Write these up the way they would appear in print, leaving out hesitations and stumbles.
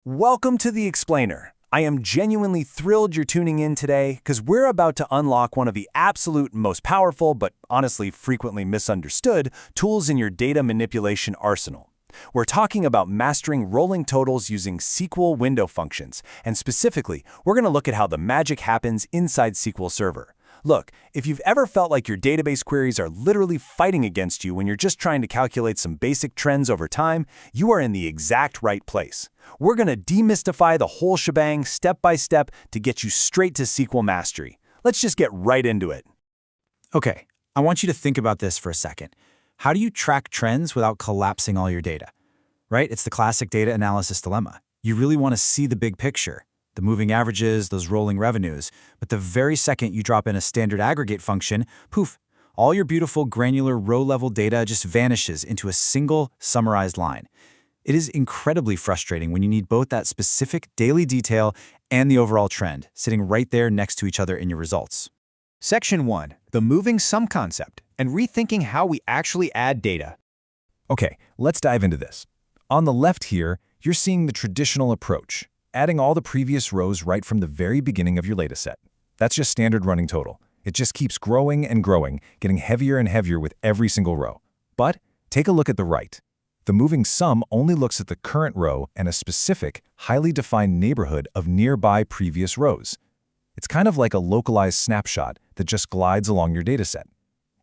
Welcome to The Explainer. I am genuinely thrilled you're tuning in today because we're about to unlock one of the absolute most powerful but honestly frequently misunderstood tools in your data manipulation arsenal. We're talking about mastering rolling totals using SQL window functions, and specifically, we're going to look at how the magic happens inside SQL Server. Look, if you've ever felt like your database queries are literally fighting against you when you're just trying to calculate some basic trends over time, you are in the exact right place. We're going to demystify the whole shebang step by step to get you straight to SQL mastery. Let's just get right into it. Okay, I want you to think about this for a second. How do you track trends without collapsing all your data? Right? It's the classic data analysis dilemma. You really want to see the big picture, the moving averages, those rolling revenues, but the very second you drop in a standard aggregate function, poof, all your beautiful granular row-level data just vanishes into a single summarized line. It is incredibly frustrating when you need both that specific daily detail and the overall trend sitting right there next to each other in your results. Section 1. The moving sum concept and rethinking how we actually add data. Okay, let's dive into this. On the left here, you're seeing the traditional approach, adding all the previous rows right from the very beginning of your dataset. That's just standard running total. It just keeps growing and growing, getting heavier and heavier with every single row. But take a look at the right. The moving sum only looks at the current row and a specific, highly defined neighborhood of nearby previous rows. It's kind of like a localized snapshot that just glides along your dataset.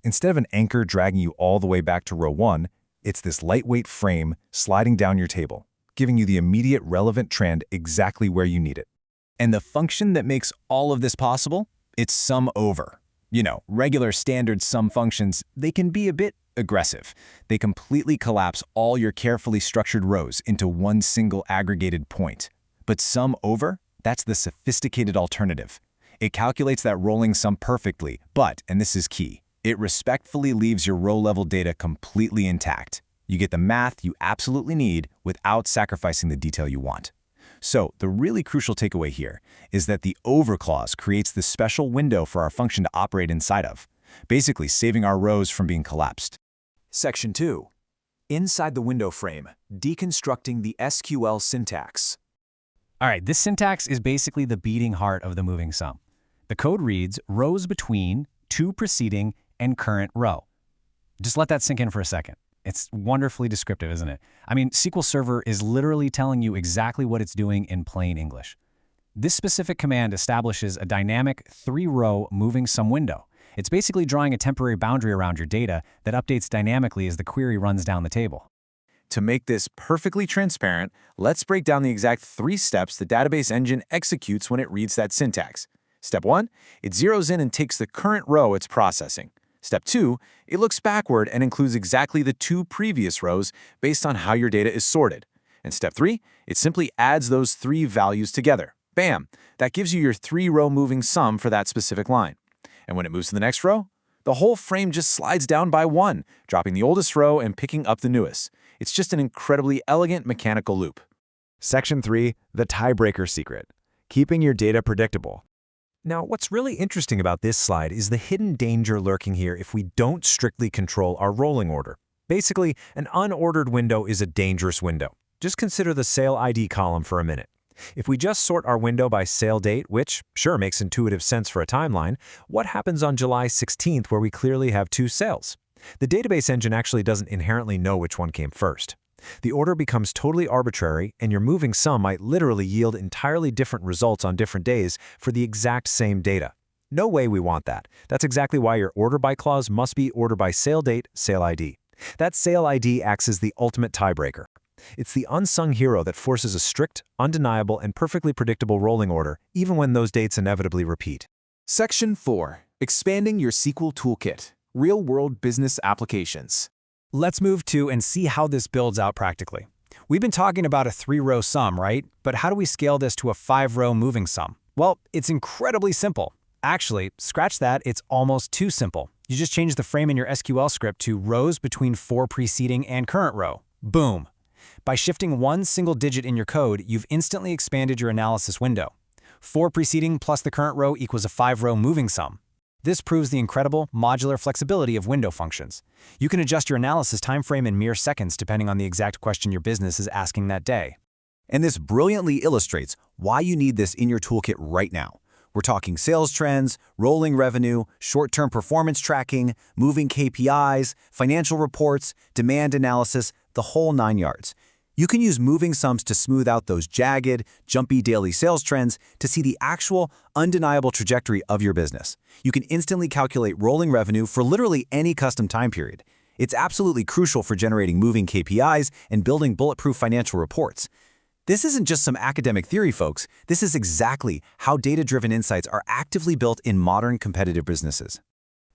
Instead of an anchor dragging you all the way back to row 1, it's this lightweight frame sliding down your table, giving you the immediate relevant trend exactly where you need it. And the function that makes all of this possible? It's sum over. You know, regular standard sum functions, they can be a bit aggressive. They completely collapse all your carefully structured rows into one single aggregated point. But sum over? That's the sophisticated alternative. It calculates that rolling sum perfectly, but, and this is key, it respectfully leaves your row-level data completely intact. You get the math you absolutely need without sacrificing the detail you want. So the really crucial takeaway here is that the over clause creates this special window for our function to operate inside of, basically saving our rows from being collapsed. Section 2. Inside the window frame, deconstructing the SQL syntax. All right, this syntax is basically the beating heart of the moving sum. The code reads rows between, to preceding, and current row. Just let that sink in for a second. It's wonderfully descriptive, isn't it? I mean, SQL Server is literally telling you exactly what it's doing in plain English. This specific command establishes a dynamic 3-row moving sum window. It's basically drawing a temporary boundary around your data that updates dynamically as the query runs down the table. To make this perfectly transparent, let's break down the exact 3 steps the database engine executes when it reads that syntax. Step 1, it zeroes in and takes the current row it's processing. Step 2, it looks backward and includes exactly the 2 previous rows based on how your data is sorted. And step 3, it simply adds those 3 values together. Bam! That gives you your 3-row moving sum for that specific line. And when it moves to the next row, the whole frame just slides down by 1, dropping the oldest row and picking up the newest. It's just an incredibly elegant mechanical loop. Section 3. The tiebreaker secret. Keeping your data predictable. Now, what's really interesting about this slide is the hidden danger lurking here if we don't strictly control our rolling order. Basically, an unordered window is a dangerous window. Just consider the sale ID column for a minute. If we just sort our window by sale date, which sure makes intuitive sense for a timeline, what happens on July 16th where we clearly have 2 sales? The database engine actually doesn't inherently know which one came first. The order becomes totally arbitrary, and your moving sum might literally yield entirely different results on different days for the exact same data. No way we want that. That's exactly why your order by clause must be order by sale date, sale ID. That sale ID acts as the ultimate tiebreaker. It's the unsung hero that forces a strict, undeniable, and perfectly predictable rolling order, even when those dates inevitably repeat. Section 4. Expanding your SQL toolkit. Real-world business applications. Let's move to and see how this builds out practically. We've been talking about a 3-row sum, right? But how do we scale this to a 5-row moving sum? Well, it's incredibly simple. Actually, scratch that, it's almost too simple. You just change the frame in your SQL script to rows between 4 preceding and current row. Boom. By shifting one single digit in your code, you've instantly expanded your analysis window. 4 preceding plus the current row equals a 5-row moving sum. This proves the incredible modular flexibility of window functions. You can adjust your analysis timeframe in mere seconds depending on the exact question your business is asking that day. And this brilliantly illustrates why you need this in your toolkit right now. We're talking sales trends, rolling revenue, short-term performance tracking, moving KPIs, financial reports, demand analysis, the whole 9 yards. You can use moving sums to smooth out those jagged, jumpy daily sales trends to see the actual, undeniable trajectory of your business. You can instantly calculate rolling revenue for literally any custom time period. It's absolutely crucial for generating moving KPIs and building bulletproof financial reports. This isn't just some academic theory, folks. This is exactly how data-driven insights are actively built in modern competitive businesses.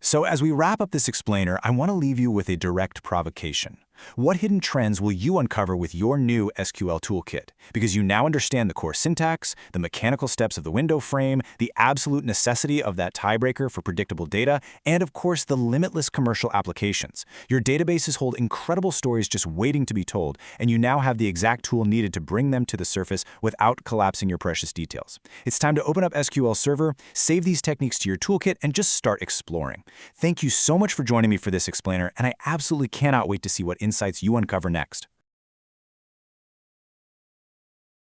So as we wrap up this explainer, I want to leave you with a direct provocation. What hidden trends will you uncover with your new SQL toolkit? Because you now understand the core syntax, the mechanical steps of the window frame, the absolute necessity of that tiebreaker for predictable data, and of course the limitless commercial applications. Your databases hold incredible stories just waiting to be told, and you now have the exact tool needed to bring them to the surface without collapsing your precious details. It's time to open up SQL Server, save these techniques to your toolkit, and just start exploring. Thank you so much for joining me for this explainer, and I absolutely cannot wait to see what insights you uncover next.